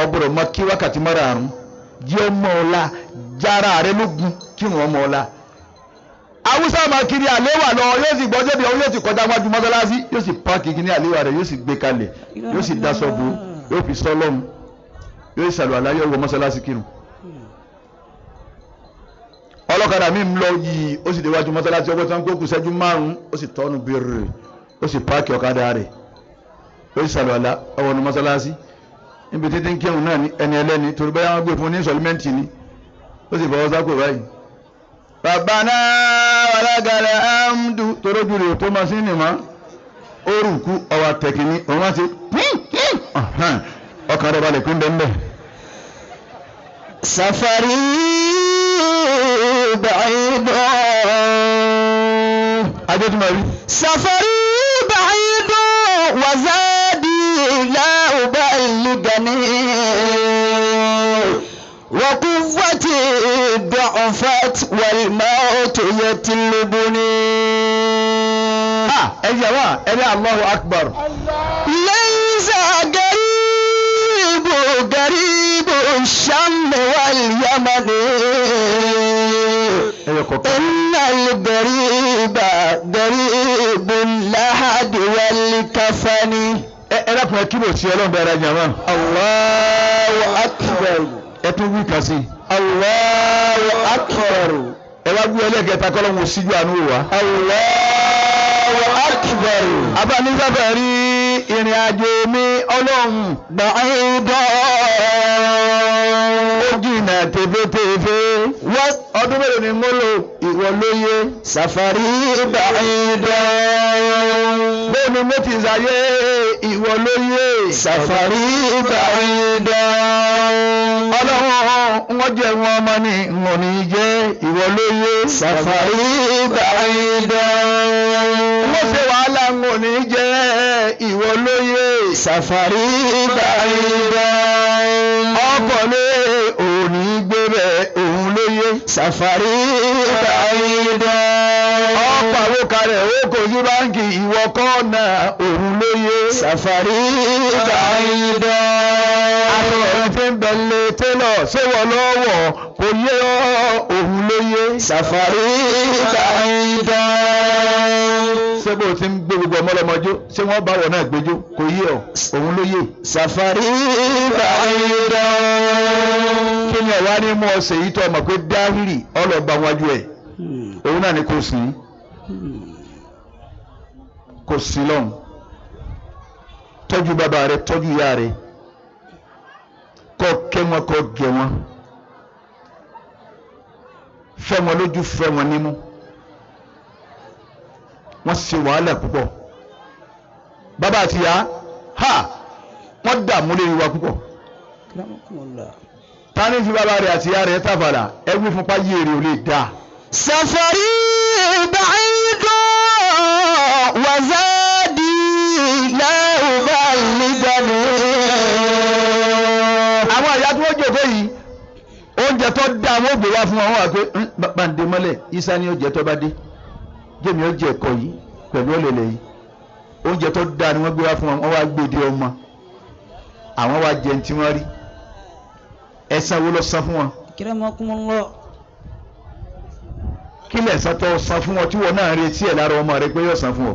Speaker 1: ọgbọ̀rọ̀ mọ kí wákàtí márààrún jẹ́ ọmọ ọ̀la jára rẹ lógun kírun ọmọ ọ̀la. Haúsá máa kiri àléwà lọ yóò sì gbọ́jọ́ bí yóò sì kọjá wájú mọ́sálásí yóò sì páàkì kí ní àléwà rẹ yóò sì gbé kalẹ̀ yóò sì daṣọ bò yóò fi sọ lọ́run yóò ṣàlù àláyọ̀ wọ mọ́sálásí kírun. ọlọ́kadà mi ń lọ yìí ó sì déwájú mọ́sálásí ọgbọ́n tí wọ́n kó kù ṣẹ́jú márùn-ún ó sì tọ́nu bèrè ó sì páàkì ọ̀kadà rẹ̀ ó sì ṣàlù àlá ọwọ́ nu mọ́sálásí níbi títí ń kírun náà ní ẹni ẹlẹ́ni torí báyà wọ́n gbé fún ní sọlímẹ́ǹtì ni ó sì fọwọ́ sápò báyìí. Rabbana walakal hamdu torójú rẹ̀ tó máa sí ní ma ó rùkú ọwọ́ tẹ̀kíní òun wá sí ọkàn rẹ̀ balẹ̀ pín bẹ́ẹ̀ bẹ́ẹ̀.
Speaker 2: Safari ba'idu.
Speaker 1: Ajé tí ma rí.
Speaker 2: Safari ba'idu wa zadi la uballigani wa quwwati da'ufat wal mautu yatlubuni.
Speaker 1: Ẹ jẹ́ wá ẹni Allahu Akbar.
Speaker 2: Laysa غريب الشام واليمن إن الغريب غريب اللحد والكفن.
Speaker 1: ẹ dákun ẹ kíbò sí ọlọ́run bẹ̀rẹ̀ jàmá.
Speaker 2: Allahu akbar.
Speaker 1: ẹ tún wí kan sí.
Speaker 2: Allahu akbar.
Speaker 1: ẹ wá gbé ẹlẹ́gẹ̀ẹ́ta kọ́lọ́hún síjú àánú wa.
Speaker 2: Allahu akbar.
Speaker 1: abánisáfẹ́ rí ìrìn àjò mi ọlọ́run
Speaker 2: bàáyìdọ́
Speaker 1: ó jìnà tẹ́fẹ́tẹ́fẹ́ ọdún mélòó ni mo lò ìwọ lóye.
Speaker 2: sàfàrí bàáyìdọ́
Speaker 1: bẹ́ẹ̀ ni mo ti ṣàyé ìwọ lóye.
Speaker 2: sàfàrí bàáyìdọ́
Speaker 1: ọlọ́run wọ́n jẹ́ wọn ọmọ ní wọn ní jẹ́ ìwọ lóye.
Speaker 2: sàfàrí bàáyìdọ́
Speaker 1: wọ́n ṣe wàhálà wọn ní jẹ́ ìwọ lóye.
Speaker 2: sàfàrí bàáyìdọ́
Speaker 1: ọkọ̀ lé òní gbébẹ̀ òun lóye.
Speaker 2: sàfàrí bàáyìdọ́
Speaker 1: ọ̀pọ̀ àwòkalẹ̀ ó kò sí báńkì ìwọ kọ́nà òun lóye.
Speaker 2: sàfàrí bàáyìdọ́
Speaker 1: àtọ̀rọ̀ tí ń bẹ̀lẹ̀ tẹ́lọ̀ ṣé wọ́n lọ́wọ́ kò yé òun lóye.
Speaker 2: sàfàrí bàáyìdọ́
Speaker 1: ṣé bó ti ń gbé gbogbo ọmọlọmọjó ṣé wọ́n bá wọ̀ náà gbẹjọ́ kò yé ọ òun lóye.
Speaker 2: sàfàrí bàáyìdọ́
Speaker 1: kí ni ọ̀wá ní mú ọ̀sẹ̀ yìí tó ọmọ pé dáhìrì ọlọ́ba wájú ẹ̀ òun náà ni kò sí lọ́hùn tọ́jú bàbá rẹ tọ́jú ìyá rẹ kọ́ kẹ́ wọn kọ́ gẹ̀ wọn fẹ́ wọn lójú fẹ́ wọn nímú wọ́n ṣe wàhálà púpọ̀ bàbá àti ìyá wọ́n dààmú lórí wa púpọ̀ ta ni fi bàbá rẹ àti ìyá rẹ tàfàlà ẹgbẹ́ fúnpá yé èrè ò lè dá.
Speaker 2: sàfàrí bàáyìdọ́ wàzádì láwùbá nígbàdì.
Speaker 1: àwọn ìyá tí wọ́n jòkó yìí oúnjẹ tó dá wọn ò gbé wá fún wọn wà pé bàǹdé mọ́lẹ̀ isa ni oúnjẹ tó bá dé jẹ́mi ó jẹ ẹ̀kọ́ yìí pẹ̀lú ọ̀lẹ̀lẹ̀ yìí oúnjẹ tó dá ni wọ́n gbé wá fún wọn wọ́n wá gbé dé ọmọ àwọn wá jẹun tí wọ́n rí ẹ̀san wo ló san fún wọn.
Speaker 2: Akramakumullah.
Speaker 1: kí lẹ̀san tó san fún ọ tí wọn náà retí ẹ̀ lára ọmọ rẹ pé yóò san fún ọ.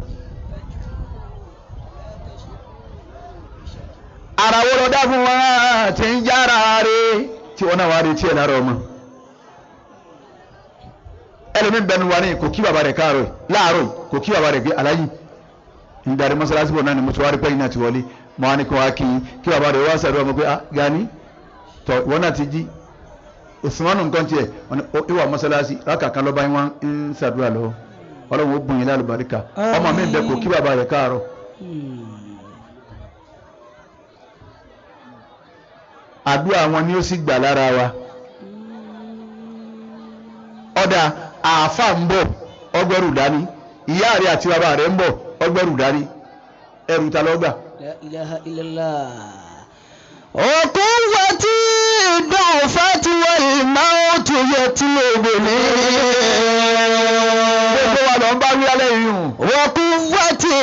Speaker 1: ara wo lọ dá fún wọn tí ń jára rẹ tí wọn náà wá retí ẹ̀ lára ọmọ. ẹlòmíín bẹnu wa ní kò kí bàbá rẹ̀ káàárọ̀ láàárọ̀ kò kí bàbá rẹ̀ pé aláyì ń darí mọ́sálásí bọ̀ náà ni mo ti wá rí pẹ́yìn náà ti wọlé mo wá ní kó wá kí bàbá rẹ̀ wá sàdúrà mọ́ pé ah Gani tọ̀ ìwọ náà ti jí Usmanu nǹkan tiẹ̀ ìwà mọ́sálásí rákà kan lọ́ba wọn ń sàdúrà lọ́wọ́ ọlọ́run ó bùn yín lálùbáríkà ọmọ mi bẹ kò kí bàbá rẹ̀ káàárọ̀. àdúrà wọn ni ó sì gbà lára wa. ọ̀dà àáfà ń bọ̀ ọgbẹ́rù dání ìyá rẹ̀ àti bàbá rẹ̀ ń bọ̀ ọgbẹ́rù dání ẹrù ta lọ́gbà.
Speaker 2: La ilaha illallah. وقوتي ضعفت والموت يطلبني.
Speaker 1: gbogbo wa lọ ń bá wí alẹ́ yìí hùn.
Speaker 2: وقوتي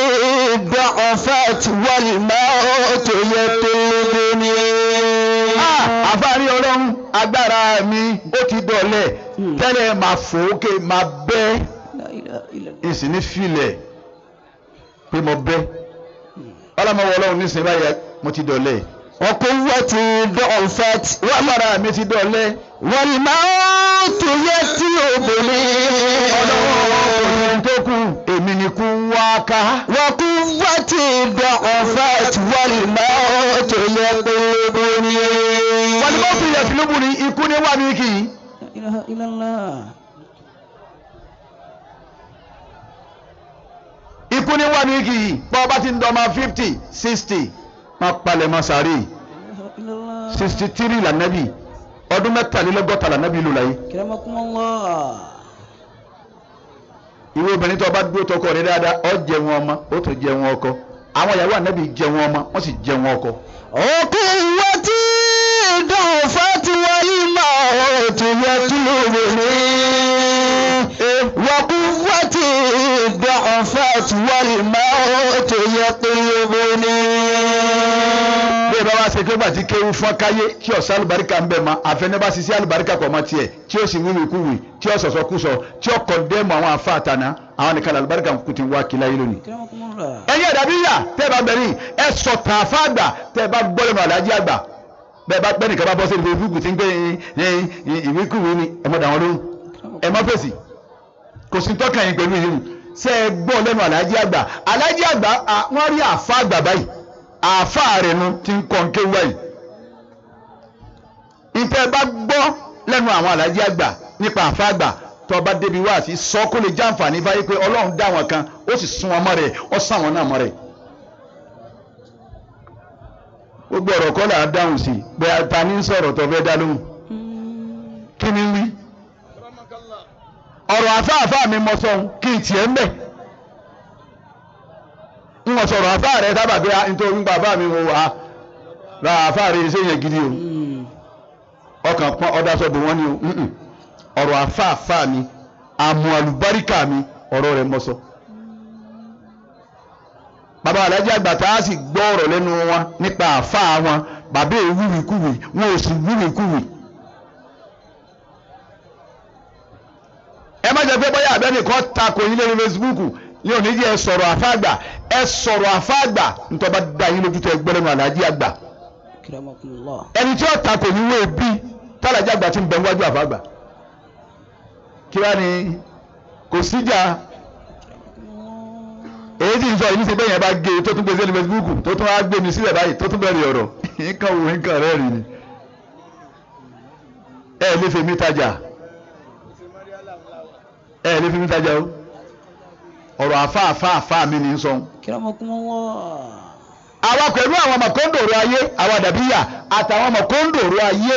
Speaker 2: ضعفت والموت يطلبني.
Speaker 1: àfáàrí ọlọ́run agbára mi ó ti dọ̀lẹ́ tẹ́lẹ̀ máa fòókè máa bẹ́ ìsìn ní filẹ̀ pé mo bẹ́ ọlọ́mọwọ́ ọlọ́run ní sinmi báyìí mo ti dọ̀lẹ́.
Speaker 2: وقوتي ضعفت
Speaker 1: agbára mi ti dọ̀lẹ́.
Speaker 2: والموت يطلبني.
Speaker 1: ọlọ́run tó kù èmi ni kú wá ká.
Speaker 2: وقوتي ضعفت والموت يطلبني.
Speaker 1: wọ́n ní bọ́ọ̀fù yẹ fìlúbù ní ikú ní wà mí kì í.
Speaker 2: لا إله إلا الله.
Speaker 1: ikú ní wà mí kì í bọ́ ọba ti ń dọ́mọ 50 60 máa palẹ̀ mọ́ sàárè 63 lànàbì ọdún 63 lànàbì ló láyé.
Speaker 2: Akramakumullah.
Speaker 1: ìwé obìnrin tó bá dúró tọkọ rẹ dáadáa ọ jẹun ọmọ ó tún jẹun ọkọ àwọn ìyàwó ànábì jẹun ọmọ wọ́n sì jẹun ọkọ.
Speaker 2: وقوتي ضعفت والموت يطلبني. وقوتي ضعفت والموت يطلبني.
Speaker 1: bí ẹ bá wá ṣe pé gbàtí kéwú fún káyé kí ọ̀sán alùbáríkà ń bẹ̀ mọ́ àfẹnẹ́bá ṣiṣẹ́ alùbáríkà pọ̀ mọ́ tiẹ̀ tí ó sì wíwì kúwì tí ó sọ̀sọ̀ kú sọ tí ó kọ̀ dẹ́mu àwọn afá àtàná àwọn nìkan alùbáríkà kù ti wá kí láyé lónìí. ẹ̀yin ẹ̀dàbí yà tẹ́ ẹ bá bẹ̀rẹ̀ ẹ sọ tàn àfá àgbà tẹ́ ẹ bá gbọ́ lẹ́nu àlájí àgbà bẹ́ẹ̀ bá pẹ́ nìkan bá bọ́ sí ibi fúgù tí ń gbé ìwíkúwì ni ẹ mọ̀ dà wọn lóhùn ẹ mọ̀ fèsì kò sí tọ́kàn yín pẹ̀lú ìyẹn ṣe é gbọ́ lẹ́nu àlájí àgbà wọ́n rí àfá àgbà báyìí àáfàá rẹ̀ nu ti ń kọ́ ń kéwú báyìí. ìtẹ́ bá gbọ́ lẹ́nu àwọn àlájí àgbà nípa àáfàá àgbà tó bá débi wá sí sọ kó lè jàǹfààní fáyé pé ọlọ́run dá wọn kan ó sì sún wọn mọ́ rẹ̀ ó sàn wọn náà mọ́ rẹ̀. gbogbo ọ̀rọ̀ kọ́ là á dáhùn sí bẹ́ẹ̀ ta ní sọ̀rọ̀ tó fẹ́ dá lóhùn. kí ni wí? ọ̀rọ̀ àfáàfáà mi mọ sọ́hun kí n tiẹ̀ ń bẹ̀. ń wọ́n sọ̀rọ̀ àfáà rẹ̀ sábà pé nítorí ń pa àfáà mi wò wá ra àfáà rẹ̀ ṣe yẹn gidi o ọkàn pọ́n ọ̀dàsọ̀bù wọn ni o ọ̀rọ̀ àfáàfáà mi àmọ́ àlùbáríkà mi ọ̀rọ̀ rẹ̀ mọ sọ. bàbá alájí àgbà tá a sì gbọ́ ọ̀rọ̀ lẹ́nu wọn nípa àfáà wọn bàbá èyí wúwìkúwì wọn ò sì wúwìkúwì. ẹ má jẹ́ pé bóyá àbẹ́nìkan takò yín lórí Facebook ní òní jẹ́ ẹ sọ̀rọ̀ àfáàgbà ẹ sọ̀rọ̀ àfáàgbà nítorí bá da yín lójú tó ẹ gbẹ́lẹ́nu àlájí àgbà. ẹni tí ó takò yín wọ́n bí tálájí àgbà ti ń bẹ níwájú àfáàgbà. kí wá ní kò síjà èyí tí ń sọ yìí ṣe bẹ́ẹ̀ yẹn bá gé tó tún gbé sí Facebook tó tún wá gbé mi sílẹ̀ báyìí tó tún bẹ̀rẹ̀ ọ̀rọ̀ nǹkan wò nǹkan rẹ̀ rí ni ẹ lè fi mi tajà ẹ lè fi mi tajà o ọ̀rọ̀ àfáàfáàfáà mi ní sọ. àwa pẹ̀lú àwọn ọmọ kóńdòrò ayé àwọn àdàbíyà àtàwọn ọmọ kóńdòrò ayé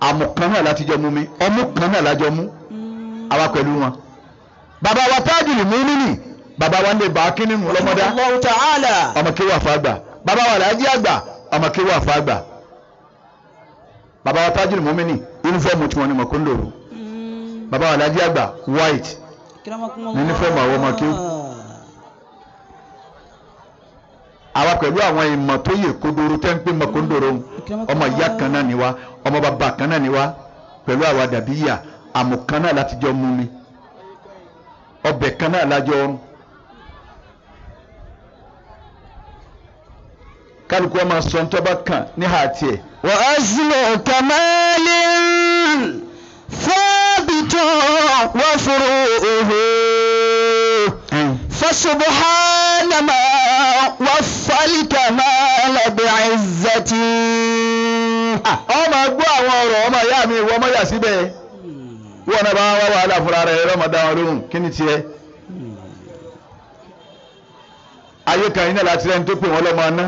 Speaker 1: àmọ̀ kan náà láti jọ mú mi ọmú kan náà lájọ mú àwa pẹ̀lú wọn. bàbá wa Tajul Mu'minin bàbá wa ń lè bá kínní mu lọ́mọdá ọmọ kéwù àfáàgbà bàbá wa Alhaji àgbà ọmọ kéwù àfáàgbà bàbá wa Tajul Mu'minin yunifọ́ọ̀mù tí wọ́n ní mọ̀ kóńdòrò bàbá wa Alhaji àgbà white yunifọ́ọ̀mù àwọn ọmọ kéwù. àwa pẹ̀lú àwọn ìmọ̀ tó yẹ kódoro tẹ́ ń pè mọ̀ kóńdòrò ọmọ ìyá kan náà ni wá ọmọ bàbá kan náà ni wá pẹ̀lú àwa dàbíyà àmù kan náà láti jọ mú mi ọbẹ̀ kan náà lájọ ọrùn kálukú ọmọ sọ ń tọ́ba kan ní àti ẹ̀.
Speaker 2: wa aslu kamalin thabitun wa furu'uhu fasubhana ma waffal kamala bi'izzati.
Speaker 1: ọmọ gbọ́ àwọn ọ̀rọ̀ ọmọ ìyá mi ìwọ ọmọ yà síbẹ̀ wọ́n náà bá wá wàhálà fúnra rẹ̀ rọ́mọdá wọn lóhùn kí ni tiẹ̀. ayé kan yìí náà láti rẹ́ni tó pè wọ́n lọ́mọ aná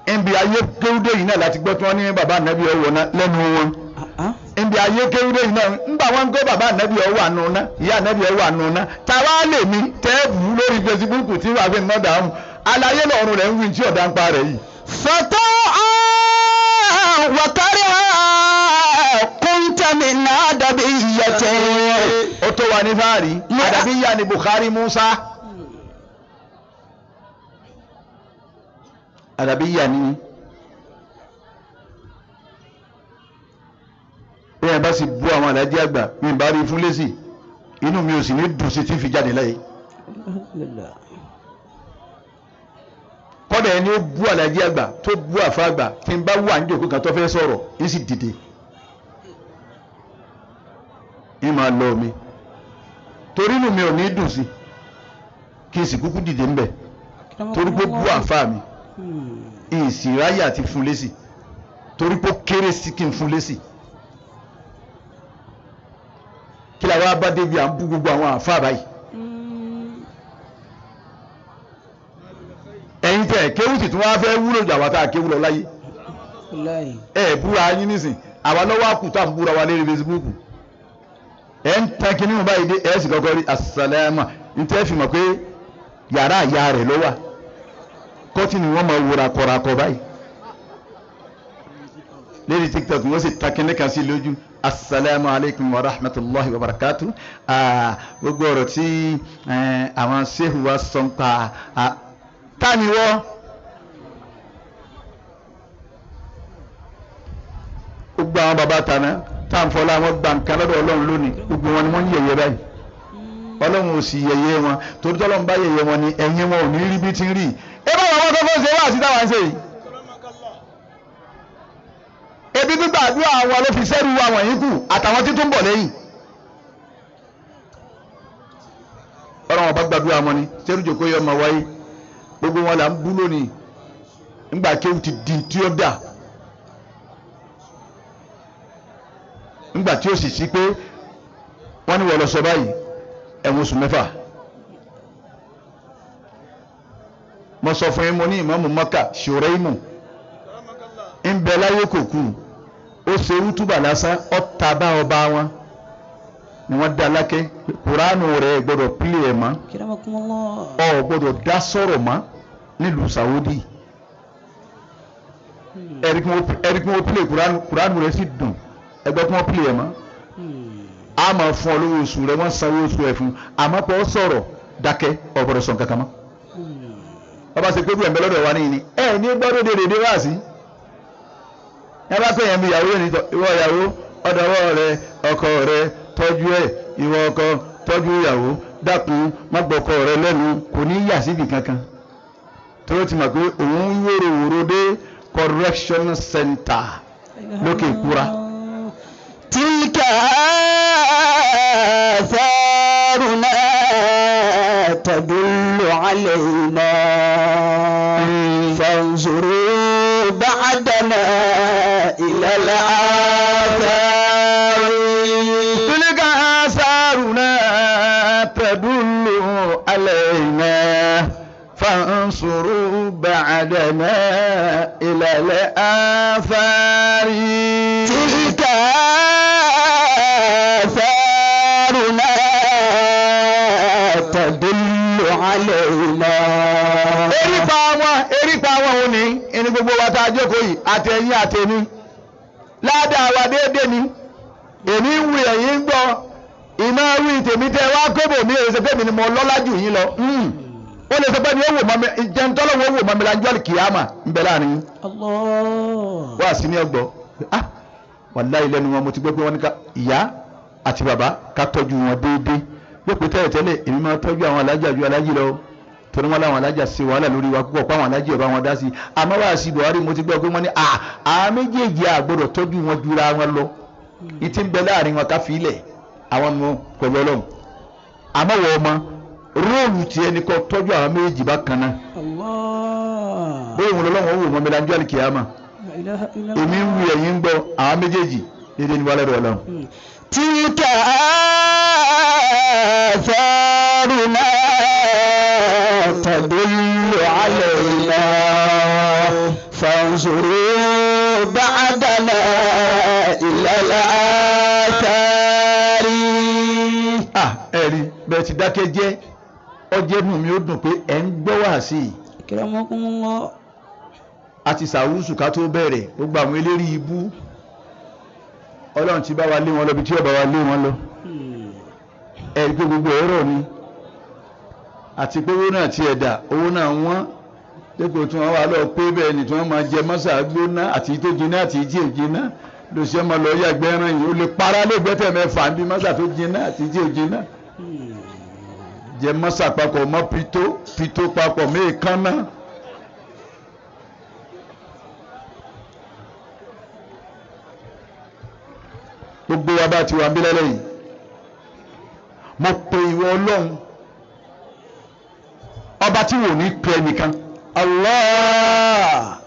Speaker 1: níbi ayé kéwúdé yìí náà láti gbọ́ tí wọ́n ní bàbá ànábì ọwọ́ lẹ́nu wọn níbi ayé kéwúdé yìí náà ńgbà wọn gbé bàbá ànábì ọwọ́ ànúná ìyá ànábì ọwọ́ ànúná tàwa lè mi tẹ́ẹ̀bù lórí Facebook tí wàá fi ná dàrún alayé lọ́rùn rẹ̀ ń wí tí ọ̀dà ń pa rẹ̀ yìí.
Speaker 2: fọ́tọ́ wàkárí kúntà mi náà dàbí ìyàtẹ̀.
Speaker 1: ó tó wà ní fáàrí àdàbí ìyá ni Bukhari Musa àdàbí ìyá ni bí ẹ bá sì bú àwọn àdájí àgbà mi bá rí fún lẹ́sì inú mi ò sì ní dùn sí tí fi jáde láyé kọ́dà ẹni ó bú àdájí àgbà tó bú àfa àgbà tí n bá wà ní ìjòkó kan tó fẹ́ sọ̀rọ̀ yìí sì dìde yìí máa lọ mi torí inú mi ò ní dùn sí kí n sì kúkú dìde ńbẹ torí pé bú àfa mi ìsìráyè àti fún lésì torí pé ó kéré sí kí n fún lésì kí la wá bá débi à ń bú gbogbo àwọn àfa báyìí ẹ̀yin tẹ̀ kéwù sì tún wá fẹ́ wúlò jù àwọn tá a kéwù lọ láyé búra yín nísìn àwa lọ́wọ́ àkùtà ń búra wa lérí Facebook ń tan kí nínú báyìí dé sì kọ́kọ́ rí asàlámà ń tẹ́ fi mọ̀ pé yàrá ìyá rẹ̀ ló wà kọ́tì ni wọ́n máa wúra kọ́rakọ́ báyìí lérí TikTok wọ́n sì ta kíní kan sí lójú asalaamu alaykum wa rahmatulahi wa barakatu gbogbo ọ̀rọ̀ tí àwọn sehu wa sọ ń pa tani wọ́ gbogbo àwọn baba tana táǹfọ̀lá àwọn gba nǹkan lọ́dọ̀ ọlọ́run lónìí gbogbo wọn ni wọ́n ń yẹ̀yẹ́ báyìí ọlọ́run ò sì yẹ̀yẹ́ wọn torí tọ́lọ́run bá yẹ̀yẹ́ wọn ni ẹ̀yìn wọn ò ní rí bí ti ń rí ẹ bá wọn tó fẹ́ ṣe wá sí táwọn ṣe yìí ebi gbígbà àdúrà àwọn ló fi sẹ́rù àwọn yìí kù àtàwọn tí tó ń bọ̀ lẹ́yìn ọlọ́run ọba gbàdúrà wọn ni sẹ́rù jòkó yọ ọmọ wáyé gbogbo wọn là ń bú lónìí nígbà kéwù ti di tí ó dà nígbà tí ó sì sí pé wọ́n ní wọ́n lọ sọ báyìí ẹ̀wọ̀n oṣù 6 mo sọ fún yín mo ní ìmáàmù Mọ́kà Ṣùrẹ́ìmù ń bẹ láyé kò kú ó ṣe rútúbà lásán ọ̀tá bá ọba wọn ni wọ́n dá lákẹ́ kuránù rẹ̀ gbọ́dọ̀ pílì ẹ̀ mọ́ ọ gbọ́dọ̀ dá sọ̀rọ̀ mọ́ nílùú Saudi ẹ̀rí kí wọ́n pílì kuránù rẹ̀ sì dùn ẹgbẹ́ kí wọ́n pílì ẹ̀ mọ́ a máa fún ọ lówó oṣù rẹ̀ wọ́n sanwó oṣù ẹ̀ fún àmọ́ pọ̀ sọ̀rọ̀ dákẹ́ ọ̀gbọ́dọ̀ sọ̀ kankan mọ́ ọba ṣe pé bí ẹ̀mẹ́ lọ́dọ̀ wa ní ní ẹ̀ ní gbọ́dọ̀ dèrè wá sí ẹ bá pè yẹn bí ìyàwó ní ìwọ ìyàwó ọ̀dọ̀wọ́ rẹ ọkọ rẹ tọ́jú ẹ̀ ìwọ ọkọ tọ́jú ìyàwó dákun má gbọ́kọ rẹ lẹ́nu kò ní yà síbi kankan tó ti mọ̀ pé òun wòrò dé correction center lókè kúra.
Speaker 2: tilka atharuna tadullu alayna fanzuru ba'dana ila al-athar.
Speaker 1: tilka atharuna tadullu alayna fansuru ba'dana ila al-athar.
Speaker 2: tilka atharuna tadullu alayna.
Speaker 1: erípa wọn ò ní ẹni gbogbo wa tá a jókòó yìí àtẹ̀yìn àtẹ̀mí ládàá wa déédéé ni èmi ń wí ẹ̀yìn ń gbọ́ ìmọ̀ wí tèmi tẹ́ wá kóbò mi èyí ṣe pé mi ni mo lọ́lá jù yín lọ ó lè ṣe pé mi ó wò mọ́ mi jẹ́ntọ́lọ́wọ́ wò mọ́ mi lájọ́ kìámà ń bẹ láàrin wá sí ní ọgbọ́ wàláhì lẹ́nu wọn mo ti gbọ́ pé wọ́n ní ká ìyá àti bàbá ká tọ́jú wọn déédéé yóò pé tẹ́lẹ̀ èmi máa tọ́jú àwọn alájà ju alájì lọ torí wọn láwọn alájà ṣe wàhálà lórí wa púpọ̀ páwọn alájì ọba wọn dá sí àmọ́ wá sí Buhari mo ti gbọ́ pé wọ́n ní àwọn méjèèjì àgbọ̀dọ̀ tọ́jú wọn jura wọn lọ ìtì ń bẹ láàrin wọn ká fi ilẹ̀ àwọn ọmọ pẹ̀lú Ọlọ́run àmọ́ wọ ọmọ róòlù tiẹ̀ ní kọ́ tọ́jú àwọn méjèèjì bá kan náà bóyá wọn lọ́wọ́ wò wọn mi lájú àlìkìyàmà èmi ń wí ẹ̀yìn ń gbọ́ àwọn méjèèjì dédé ní wàlẹ́ rẹ̀ Ọlọ́run.
Speaker 2: Tilka atharuna tadullu alayna fanzuru ba'dana ila al-athari.
Speaker 1: Ẹ̀rí bẹ́ẹ̀ ti dákẹ́ jẹ́ ọjẹ́ nù mí ó dùn pé ẹ̀ ń gbọ́ wá sí i.
Speaker 2: Akramakumullah.
Speaker 1: àti sàwùsù ká tó bẹ̀rẹ̀ gbogbo àwọn eléri ibú Ọlọ́run ti bá wa lé wọn lọ bí tí ó bá wa lé wọn lọ ẹ̀rí pé gbogbo ọ̀rọ̀ ni àti pé owó náà ti ẹ̀dà owó náà wọ́n dépò tí wọ́n wà lọ pé bẹ́ẹ̀ ni tí wọ́n máa jẹ mọ́sà gbóná àti tó jiná àti ìjì òjìná lòsì ọmọ lọ yàgbẹ́ ẹran yìí ó lè para lè gbẹ́tẹ̀ mẹ́fà bí mọ́sà tó jiná àti ìjì òjìná jẹ mọ́sà papọ̀ mọ́ pító papọ̀ mọ́ èékánná. gbogbo wa bá ti wà bí lẹ́lẹ́ yìí mo pe ìwọ Ọlọ́run ọba tí wò ní pe ẹnìkan Allah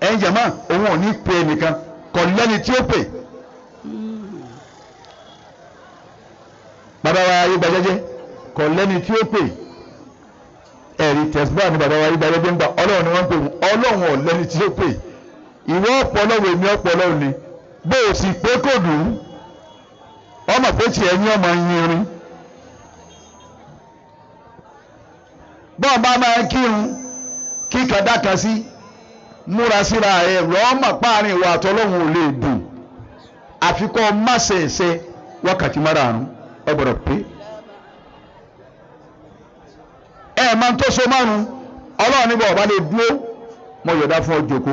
Speaker 1: ẹ̀yin jàmá òun ò ní pe ẹnìkan kò lẹ́ni tí ó pè bàbá wa ayé gbajẹ́jẹ́ kò lẹ́ni tí ó pè ẹ̀rí tẹ̀síbáà ni bàbá wa ayé gbajẹ́jẹ́ ń gbà Ọlọ́run ni wọ́n ń pè wọ́n Ọlọ́run ò lẹ́ni tí ó pè ìwọ ọ̀pọ̀ Ọlọ́run èmi ọ̀pọ̀ Ọlọ́run ni bó o sì pé kò dùn ọmọ pé tiẹ̀ ní ọmọ yinrin bọ́ọ̀ bá máa kírun kí kàdáka sí múra síra ẹ̀ rọ́ọ̀mọ̀ páàrin ìwà àtọ́lọ́hún ò lè dùn àfikọ́ máṣẹ̀ẹ̀ṣẹ̀ wákàtí márààrún ọgbọ̀dọ̀ pé ẹ̀ máa ń tó so márùn Ọlọ́run níbọ̀ ọba lè dúró mọ yọ̀dá fún ọjọ́kó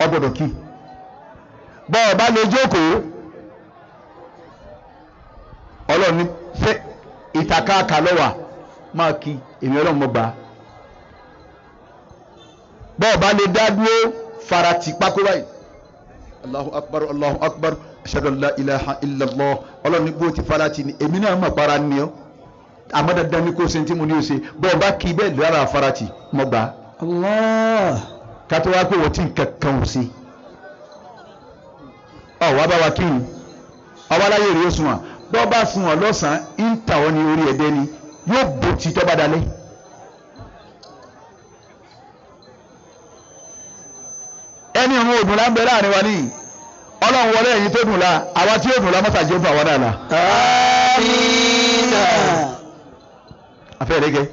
Speaker 1: ọgbọ̀dọ̀ kí bọ́ọ̀ bá lè jókòó Ọlọ́run ní fẹ́ ìtàkàkà lọ́wà máa kí èmi Ọlọ́run mọ́ gbà bọ́ọ̀ bá lè dá dúró farati pákó báyìí Allahu akbar ashhadu an la ilaha illallah Ọlọ́run ní bó ti farati ni èmi náà mọ̀ para ni ọ́ àmọ́ dandan ní kó sentí mo ní o ṣe bọ́ọ̀ bá kí bẹ́ẹ̀ lára farati mọ́ gbà
Speaker 2: Allah
Speaker 1: kátó wá pé wọ́n ti kankan ò sí ọ̀ wá bá wa kí ni ọba láyé rí ó sùn wà bọ́ bá sùn wọ́n lọ́sàn-án ń tà wọ́n ní orí ẹ̀dẹ́ ni yóò bó ti tọ́ bá dalẹ̀. ẹni ìrún òdùn lá ń bẹ láàrin wa níyì Ọlọ́run wọlé ẹ̀yìn tó dùn la àwa tí ó dùn la mọ́tàjẹ́ fún àwọn náà la.
Speaker 2: Àmín.
Speaker 1: afẹ́ rẹ̀ gẹ́.